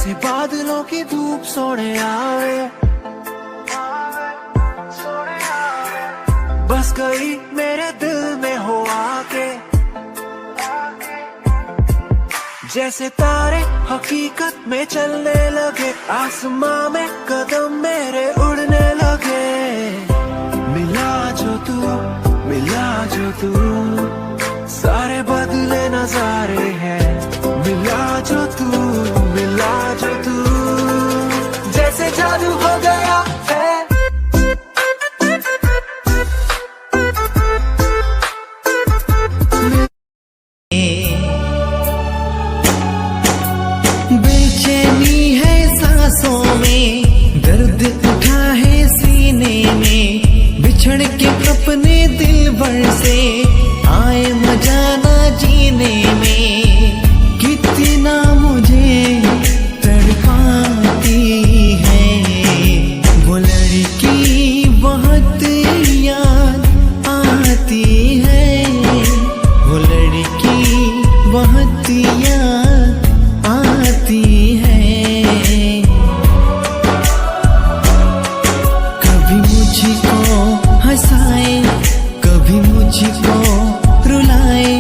जैसे बादलों की धूप सोने आवे, बस गई मेरे दिल में हो आके। जैसे तारे हकीकत में चलने लगे, आसमां में कदम मेरे उड़ने लगे। मिला जो तू सारे बदले नजारे हैं। मिला जो तू जैसे जादू हो गया है। बेचैनी है सांसों में, दर्द उठा है सीने में। बिछड़ के अपने दिलबर से आए मजा ना जीने में। कितना मुझे तड़पाती है वो लड़की, बहुत याद आती है वो लड़की, बहुत याद आती है। कभी मुझको हंसाए, कभी मुझको रुलाए,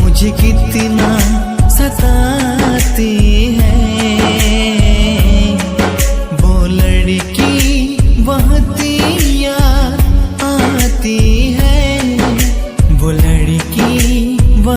मुझे कितना